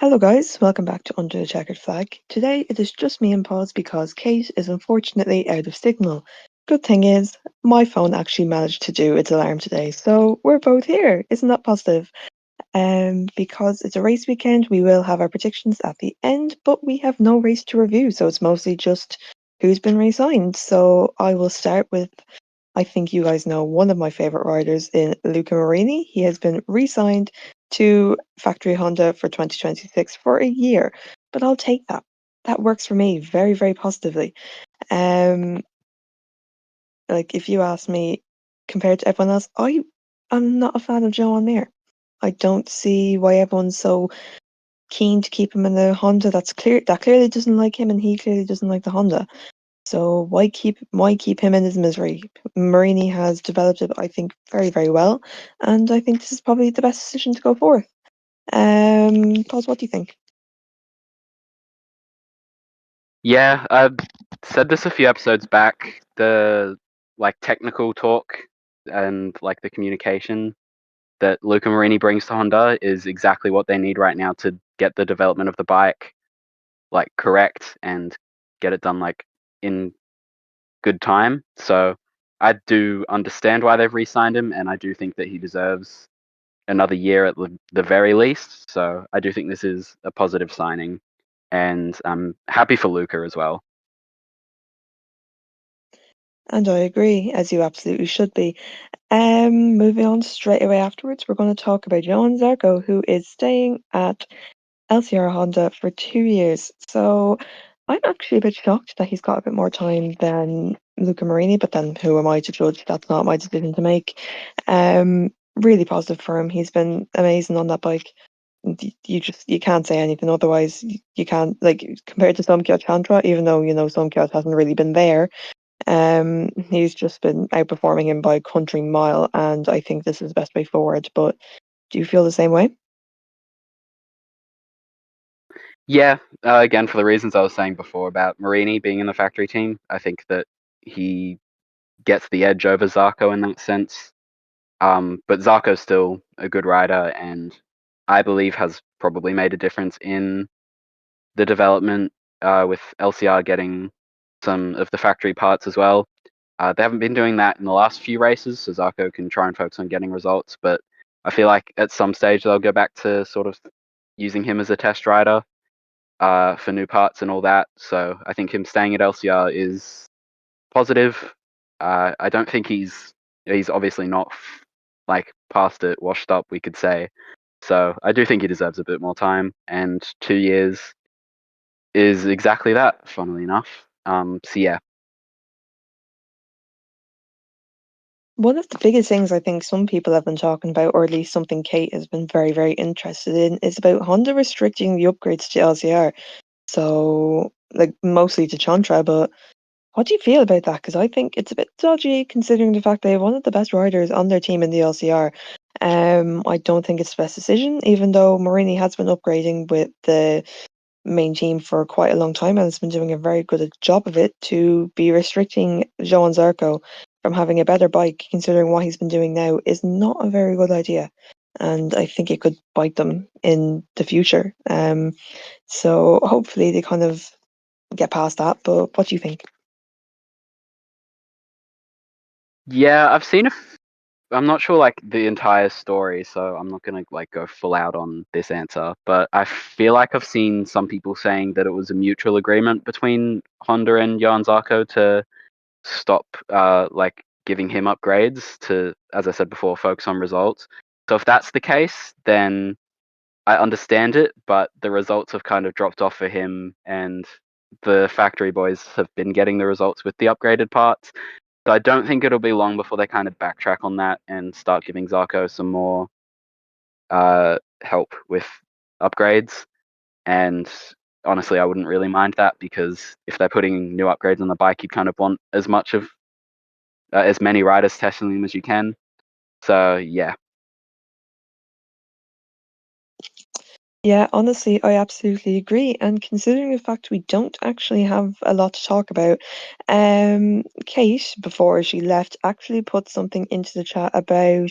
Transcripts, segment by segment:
Hello guys, welcome back to Under the Checkered Flag. Today it is just me and Pause because Kate is unfortunately out of signal. Good thing is, my phone actually managed to do its alarm today, so we're both here. Isn't that positive? Because it's a race weekend, we will have our predictions at the end, but we have no race to review, so it's mostly just who's been re-signed. So I will start with, I think you guys know, one of my favourite riders in Luca Marini. He has been re-signed to factory Honda for 2026 for a year, but I'll take that. That works for me very, very positively. Um, like if you ask me, compared to everyone else, I'm not a fan of Johann Mir. I don't see why everyone's so keen to keep him in the Honda. That clearly doesn't like him, and he clearly doesn't like the Honda. So why keep him in his misery? Marini has developed it, I think, very, very well, and I think this is probably the best decision to go forth. Pause, what do you think? Yeah, I said this a few episodes back. The technical talk and the communication that Luca Marini brings to Honda is exactly what they need right now to get the development of the bike correct and get it done in good time. So I do understand why they've re-signed him, and I do think that he deserves another year at the very least. So I do think this is a positive signing, and I'm happy for Luca as well. And I agree, as you absolutely should be. Moving on straight away afterwards, we're going to talk about Johann Zarco, who is staying at LCR Honda for 2 years. So I'm actually a bit shocked that he's got a bit more time than Luca Marini, but then who am I to judge? That's not my decision to make. Really positive for him. He's been amazing on that bike. You can't say anything otherwise. You can't, like, compared to Somkyo Chandra, even though Somkyo hasn't really been there. He's just been outperforming him by a country mile, and I think this is the best way forward. But do you feel the same way? Yeah, again, for the reasons I was saying before about Marini being in the factory team, I think that he gets the edge over Zarco in that sense. But Zarco's still a good rider, and I believe has probably made a difference in the development with LCR getting some of the factory parts as well. They haven't been doing that in the last few races, so Zarco can try and focus on getting results. But I feel like at some stage they'll go back to sort of using him as a test rider for new parts and all that. So I think him staying at LCR is positive. I don't think he's obviously not past it, washed up, we could say. So I do think he deserves a bit more time, and 2 years is exactly that. Funnily enough. So yeah. One of the biggest things I think some people have been talking about, or at least something Kate has been very, very interested in, is about Honda restricting the upgrades to LCR. So, like, mostly to Chantra, but what do you feel about that? Because I think it's a bit dodgy considering the fact they have one of the best riders on their team in the LCR. I don't think it's the best decision, even though Marini has been upgrading with the main team for quite a long time and has been doing a very good job of it. To be restricting Johann Zarco from having a better bike, considering what he's been doing now, is not a very good idea. And I think it could bite them in the future. So hopefully they kind of get past that. But what do you think? Yeah, I'm not sure the entire story, so I'm not gonna go full out on this answer. But I feel like I've seen some people saying that it was a mutual agreement between Honda and Johann Zarco to stop giving him upgrades to, as I said before, focus on results. So if that's the case, then I understand it, but the results have kind of dropped off for him, and the factory boys have been getting the results with the upgraded parts. So I don't think it'll be long before they kind of backtrack on that and start giving Zarco some more help with upgrades. And honestly, I wouldn't really mind that, because if they're putting new upgrades on the bike, you kind of want as many riders testing them as you can. So yeah. Yeah, honestly, I absolutely agree. And considering the fact we don't actually have a lot to talk about, Kate, before she left, actually put something into the chat about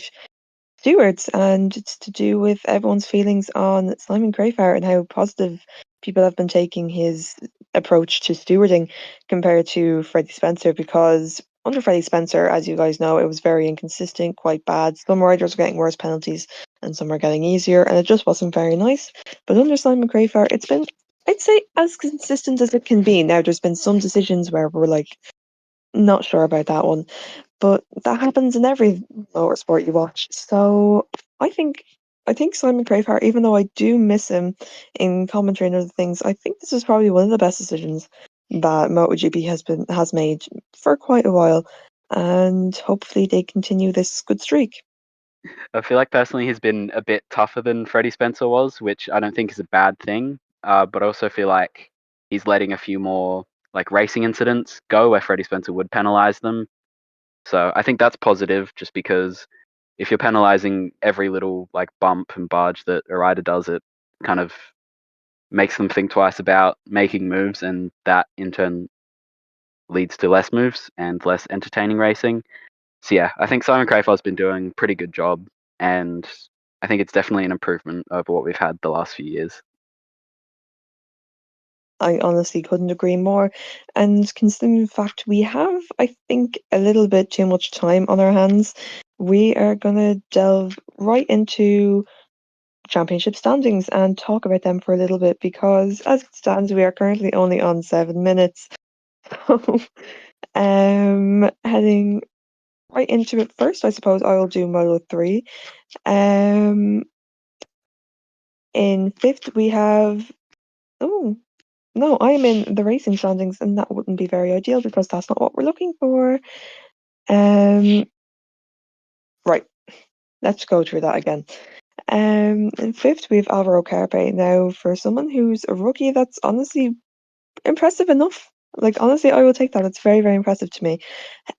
stewards, and it's to do with everyone's feelings on Simon Crafar and how positive people have been taking his approach to stewarding compared to Freddie Spencer. Because under Freddie Spencer, as you guys know, it was very inconsistent, quite bad. Some riders were getting worse penalties and some were getting easier, and it just wasn't very nice. But under Simon Crafar, it's been, I'd say, as consistent as it can be. Now, there's been some decisions where we're like, not sure about that one, but that happens in every motorsport you watch. So I think I think Simon Crafar, even though I do miss him in commentary and other things, I think this is probably one of the best decisions that MotoGP has made for quite a while, and hopefully they continue this good streak. I feel like personally he's been a bit tougher than Freddie Spencer was, which I don't think is a bad thing. But I also feel like he's letting a few more like racing incidents go where Freddie Spencer would penalize them. So I think that's positive, just because if you're penalizing every little like bump and barge that a rider does, it kind of makes them think twice about making moves, and that in turn leads to less moves and less entertaining racing. So yeah, I think Simon Crafar's been doing a pretty good job, and I think it's definitely an improvement over what we've had the last few years. I honestly couldn't agree more. And considering the fact we have, I think, a little bit too much time on our hands, we are going to delve right into championship standings and talk about them for a little bit, because as it stands, we are currently only on 7 minutes. So, heading right into it first, I suppose I will do Moto3. Um, in fifth, we have. Oh, no, I'm in the racing standings, and that wouldn't be very ideal because that's not what we're looking for. Um, right, let's go through that again. In fifth, we have Alvaro Carpe. Now, for someone who's a rookie, that's honestly impressive enough. Like, honestly, I will take that. It's very, very impressive to me.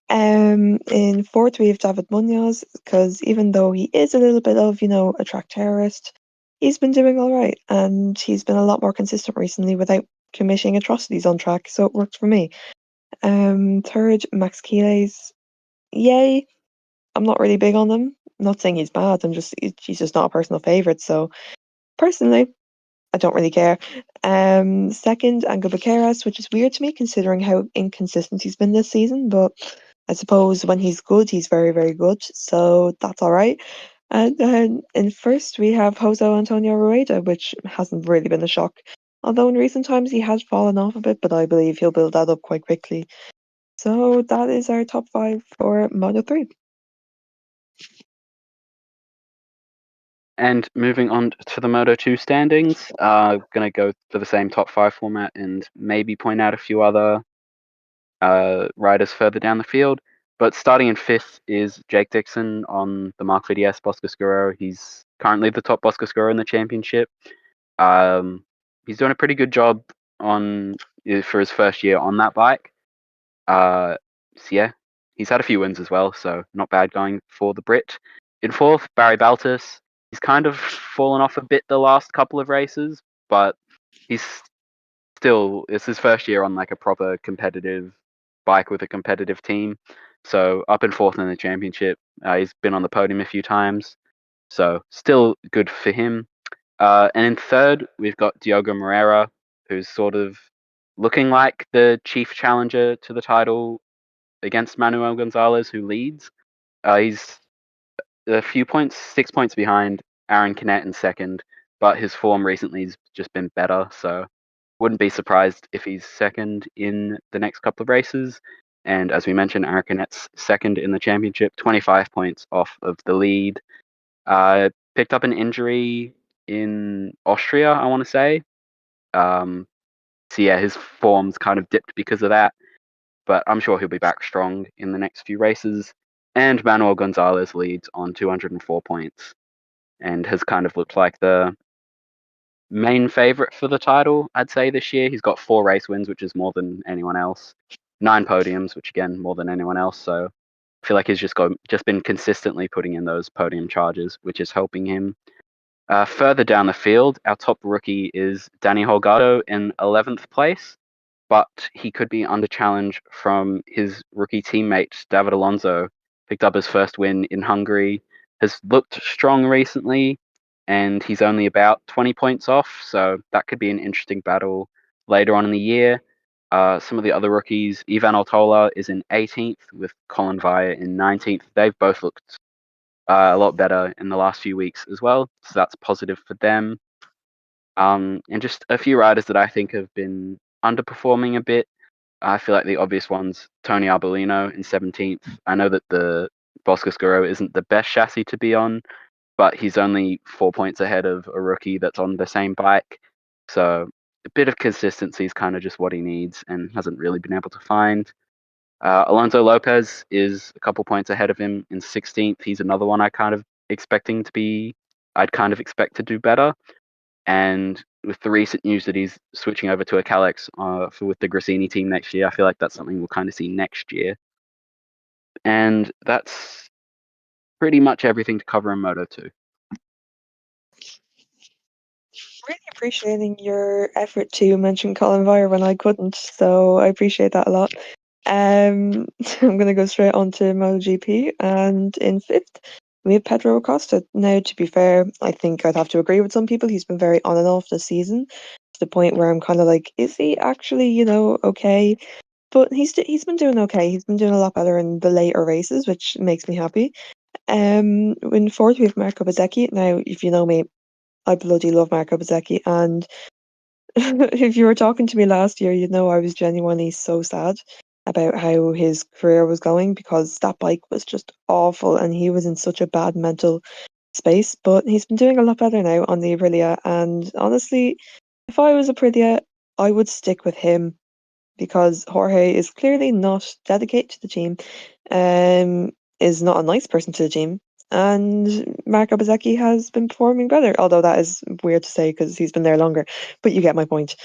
In fourth, we have David Munoz, because even though he is a little bit of, a track terrorist, he's been doing all right, and he's been a lot more consistent recently without committing atrocities on track, so it works for me. Third, Max Keeles. Yay. I'm not really big on him. I'm not saying he's bad. He's just not a personal favorite. So personally, I don't really care. Second, Angel Baqueras, which is weird to me considering how inconsistent he's been this season. But I suppose when he's good, he's very, very good. So that's all right. And then in first, we have Jose Antonio Rueda, which hasn't really been a shock. Although in recent times he has fallen off a bit, but I believe he'll build that up quite quickly. So that is our top five for Moto3. And moving on to the Moto2 standings, going to go for the same top five format and maybe point out a few other riders further down the field. But starting in fifth is Jake Dixon on the Mark VDS Boscoscuro. He's currently the top Boscoscuro in the championship. He's doing a pretty good job for his first year on that bike. So yeah, he's had a few wins as well, so not bad going for the Brit. In fourth, Barry Baltus. He's kind of fallen off a bit the last couple of races, but he's it's his first year on like a proper competitive bike with a competitive team. So up in fourth in the championship. He's been on the podium a few times, so still good for him. And in third, we've got Diogo Moreira, who's sort of looking like the chief challenger to the title against Manuel Gonzalez, who leads. He's a few points, 6 points behind Aaron Canet in second, but his form recently has just been better, so wouldn't be surprised if he's second in the next couple of races. And as we mentioned, Aaron Canet's second in the championship, 25 points off of the lead. Picked up an injury in Austria, I want to say. So yeah, his form's kind of dipped because of that, but I'm sure he'll be back strong in the next few races. And Manuel Gonzalez leads on 204 points and has kind of looked like the main favorite for the title, I'd say, this year. He's got 4 race wins, which is more than anyone else. 9 podiums, which again, more than anyone else. So I feel like he's just been consistently putting in those podium charges, which is helping him. Further down the field, our top rookie is Danny Holgado in 11th place, but he could be under challenge from his rookie teammate, David Alonso. Picked up his first win in Hungary, has looked strong recently, and he's only about 20 points off, so that could be an interesting battle later on in the year. Some of the other rookies, Ivan Altola is in 18th with Colin Vire in 19th. They've both looked a lot better in the last few weeks as well, so that's positive for them. And just a few riders that I think have been underperforming a bit. I feel like the obvious ones, Tony Arbolino in 17th. I know that the Boscoscuro isn't the best chassis to be on, but he's only 4 points ahead of a rookie that's on the same bike. So a bit of consistency is kind of just what he needs and hasn't really been able to find. Alonso Lopez is a couple points ahead of him in 16th. He's another one I'd kind of expect to do better. And with the recent news that he's switching over to a Calex with the Grassini team next year, I feel like that's something we'll kind of see next year. And that's pretty much everything to cover in Moto2. Really appreciating your effort to mention Colin Vire when I couldn't, so I appreciate that a lot. I'm going to go straight on to MotoGP, and in fifth, we have Pedro Acosta. Now, to be fair, I think I'd have to agree with some people. He's been very on and off this season, to the point where I'm kind of like, is he actually, okay? But he's been doing okay. He's been doing a lot better in the later races, which makes me happy. In fourth, we have Marco Bezzecchi. Now, if you know me, I bloody love Marco Bezzecchi, and if you were talking to me last year, you'd know I was genuinely so sad about how his career was going because that bike was just awful and he was in such a bad mental space. But he's been doing a lot better now on the Aprilia, and honestly, if I was Aprilia, I would stick with him because Jorge is clearly not dedicated to the team, is not a nice person to the team, and Marco Bezzecchi has been performing better, although that is weird to say because he's been there longer, but you get my point.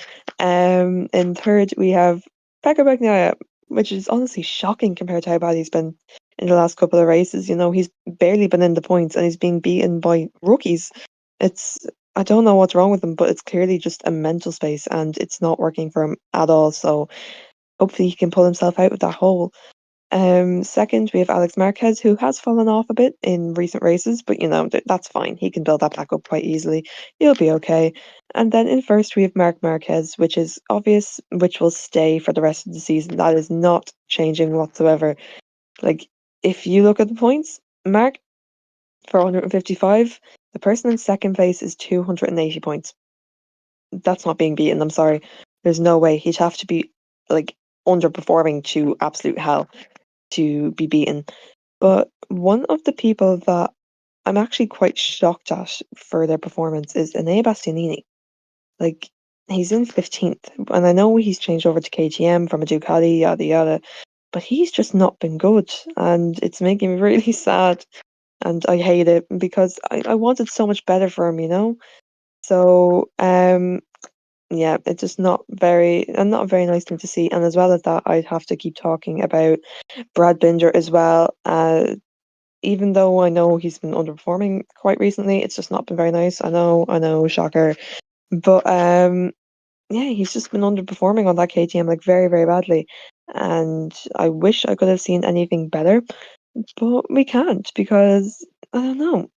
In third, we have Pecco Bagnaia, which is honestly shocking compared to how bad he's been in the last couple of races. He's barely been in the points and he's being beaten by rookies. I don't know what's wrong with him, but it's clearly just a mental space and it's not working for him at all. So hopefully he can pull himself out of that hole. Second, we have Alex Marquez, who has fallen off a bit in recent races, but that's fine. He can build that back up quite easily. He'll be okay. And then in first, we have Marc Marquez, which is obvious, which will stay for the rest of the season. That is not changing whatsoever. Like, if you look at the points, Marc for 155, the person in second place is 280 points. That's not being beaten. I'm sorry. There's no way. He'd have to be like underperforming to absolute hell to be beaten. But one of the people that I'm actually quite shocked at for their performance is Enea Bastianini. Like, he's in 15th, and I know he's changed over to KTM from a Ducati, yada yada, but he's just not been good, and it's making me really sad, and I hate it because I wanted so much better for him. So, yeah, it's just not a very nice thing to see. And as well as that, I'd have to keep talking about Brad Binder as well. Even though I know he's been underperforming quite recently, it's just not been very nice. I know, shocker. But yeah, he's just been underperforming on that KTM like very, very badly. And I wish I could have seen anything better, but we can't because I don't know.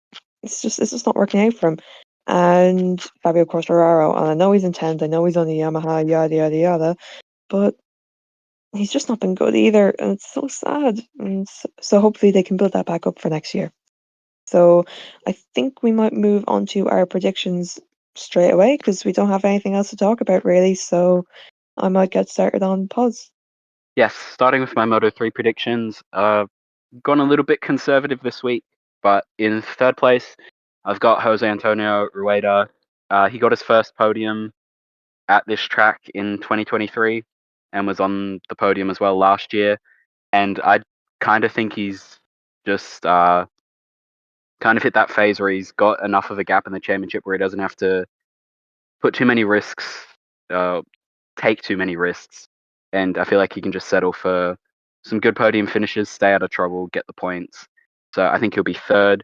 It's just not working out for him. And Fabio Quartararo, and I know he's in 10th, I know he's on the Yamaha, yada yada yada, but he's just not been good either, and it's so sad. And so hopefully they can build that back up for next year. So I think we might move on to our predictions straight away because we don't have anything else to talk about really. So I might get started on pause. Yes, starting with my Moto3 predictions. Gone a little bit conservative this week, but in third place, I've got Jose Antonio Rueda. He got his first podium at this track in 2023 and was on the podium as well last year. And I kind of think he's just kind of hit that phase where he's got enough of a gap in the championship where he doesn't have to put too many risks, take too many risks. And I feel like he can just settle for some good podium finishes, stay out of trouble, get the points. So I think he'll be third.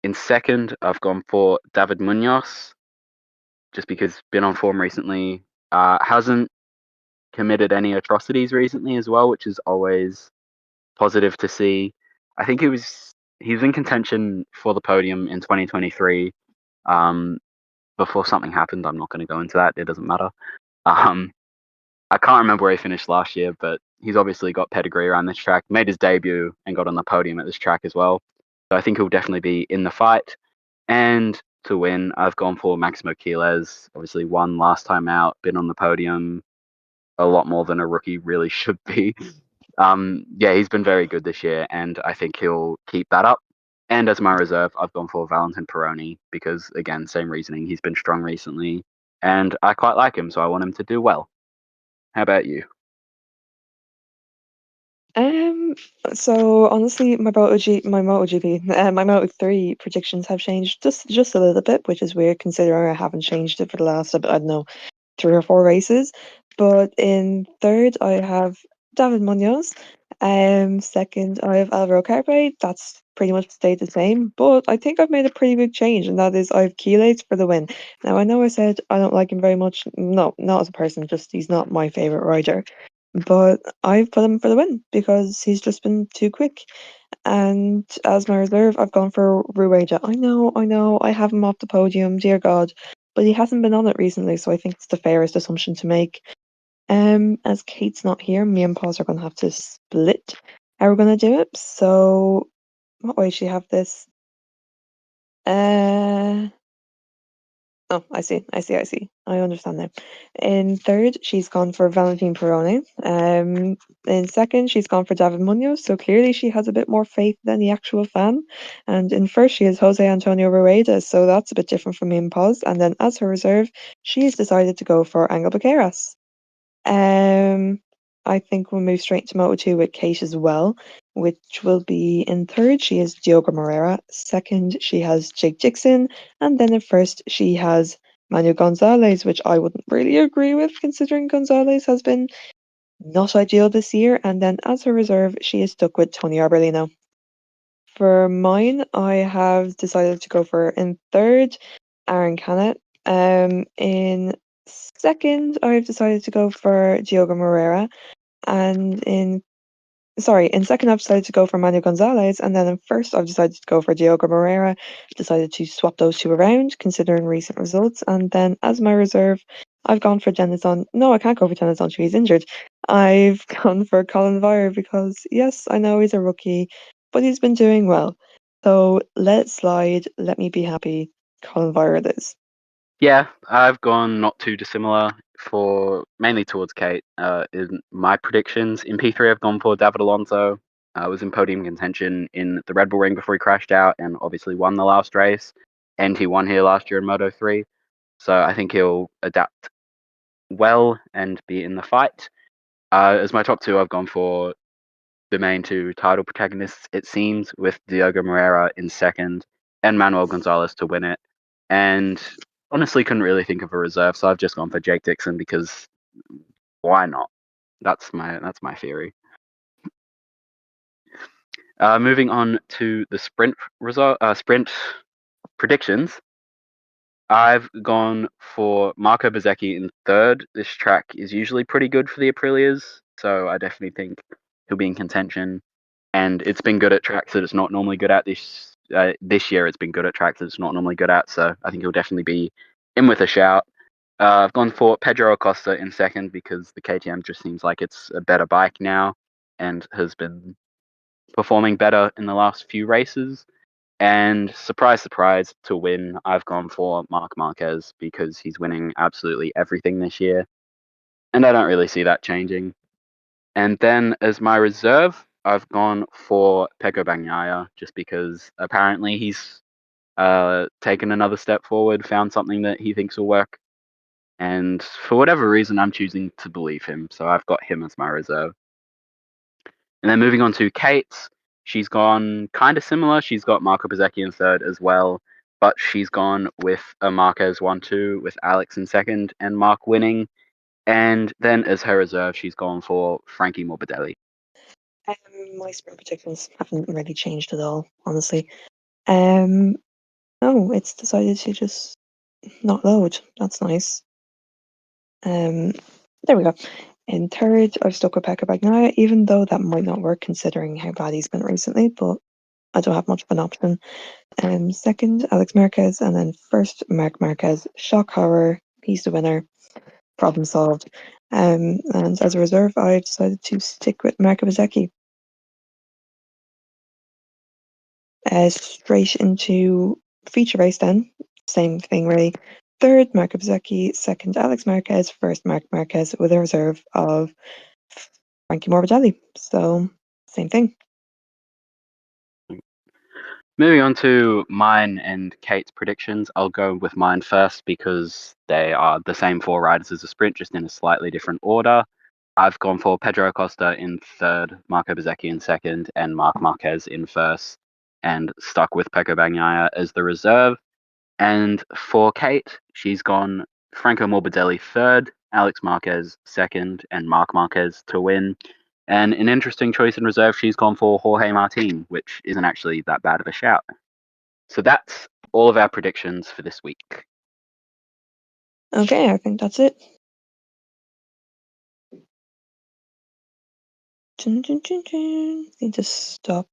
In second, I've gone for David Munoz, just because been on form recently. Hasn't committed any atrocities recently as well, which is always positive to see. I think he's in contention for the podium in 2023. Before something happened, I'm not going to go into that. It doesn't matter. I can't remember where he finished last year, but he's obviously got pedigree around this track. Made his debut and got on the podium at this track as well. So I think he'll definitely be in the fight. And to win, I've gone for Maximo Quiles. Obviously won last time out, been on the podium a lot more than a rookie really should be. Yeah, he's been very good this year, and I think he'll keep that up. And as my reserve, I've gone for Valentin Peroni because, again, same reasoning. He's been strong recently, and I quite like him, so I want him to do well. How about you? Um, so honestly, my MotoGP, my Moto3 predictions have changed just a little bit, which is weird considering I haven't changed it for the last, I don't know, 3 or 4 races. But in third, I have David Munoz. Second, I have Alvaro Carpe. That's pretty much stayed the same, but I think I've made a pretty big change, and that is I have Keylate for the win. Now I know I said I don't like him very much. No, not as a person, just he's not my favorite rider. But I've put him for the win because he's just been too quick. And as my reserve, I've gone for Rueda. I know, I have him off the podium, dear God, but he hasn't been on it recently, so I think it's the fairest assumption to make. As Kate's not here, me and Paws are gonna have to split how we're gonna do it. So what way should you have this? Uh Oh, I see. I understand now. In third, she's gone for Valentine Peroni. In second, she's gone for David Munoz. So clearly she has a bit more faith than the actual fan. And in first, she has Jose Antonio Rueda. So that's a bit different from me and Paz. And then as her reserve, she's decided to go for Angel Baqueiras. Um, I think we'll move straight to Moto2 with Kate as well, which will be in third, she has Diogo Moreira. Second, she has Jake Dixon. And then in first, she has Manuel Gonzalez, which I wouldn't really agree with considering Gonzalez has been not ideal this year. And then as her reserve, she is stuck with Tony Arbolino. For mine, I have decided to go for in third, Aaron Canet. In second, I've decided to go for Diogo Moreira. And in second, I've decided to go for Manuel Gonzalez. And then in first, I've decided to go for Diogo Moreira. Decided to swap those two around, considering recent results. And then as my reserve, I've gone for Denison. No, I can't go for Denison. He's injured. I've gone for Colin Vire because, yes, I know he's a rookie, but he's been doing well. So let it slide. Let me be happy. Colin Vire it is. Yeah, I've gone not too dissimilar for mainly towards Kate. In my predictions in P3, I've gone for David Alonso. I was in podium contention in the Red Bull Ring before he crashed out, and obviously won the last race. And he won here last year in Moto3, so I think he'll adapt well and be in the fight. As my top two, I've gone for the main two title protagonists, it seems, with Diogo Moreira in second and Manuel Gonzalez to win it. And honestly, couldn't really think of a reserve, so I've just gone for Jake Dixon because why not? That's my theory. Moving on to the sprint predictions. I've gone for Marco Bezzecchi in third. This track is usually pretty good for the Aprilias, so I definitely think he'll be in contention. And it's been good at tracks that it's not normally good at this year. It's been good at tracks that it's not normally good at, so I think he'll definitely be in with a shout. I've gone for Pedro Acosta in second because the KTM just seems like it's a better bike now and has been performing better in the last few races. And surprise, surprise, to win, I've gone for Marc Marquez because he's winning absolutely everything this year. And I don't really see that changing. And then as my reserve, I've gone for Pecco Bagnaia just because apparently he's taken another step forward, found something that he thinks will work. And for whatever reason, I'm choosing to believe him. So I've got him as my reserve. And then moving on to Kate's, she's gone kind of similar. She's got Marco Bezzecchi in third as well, but she's gone with a Marquez 1-2 with Alex in second and Mark winning. And then as her reserve, she's gone for Frankie Morbidelli. My sprint predictions haven't really changed at all, honestly. No, it's decided to just not load. That's nice. There we go. In third, I've stuck with Pekka Bagnaia, even though that might not work considering how bad he's been recently, but I don't have much of an option. Second, Alex Marquez, and then first, Marc Marquez. Shock horror, he's the winner. Problem solved. And as a reserve, I decided to stick with Marco Bezzecchi. Straight into feature race then. Same thing really. Third, Marco Bezzecchi. Second, Alex Marquez. First, Marc Marquez with a reserve of Frankie Morbidelli. So, same thing. Moving on to mine and Kate's predictions, I'll go with mine first because they are the same 4 riders as the sprint, just in a slightly different order. I've gone for Pedro Acosta in third, Marco Bezzecchi in second, and Marc Marquez in first, and stuck with Pecco Bagnaia as the reserve. And for Kate, she's gone Franco Morbidelli third, Alex Marquez second, and Marc Marquez to win. And an interesting choice in reserve, she's gone for Jorge Martin, which isn't actually that bad of a shout. So that's all of our predictions for this week. Okay, I think that's it. Need to stop.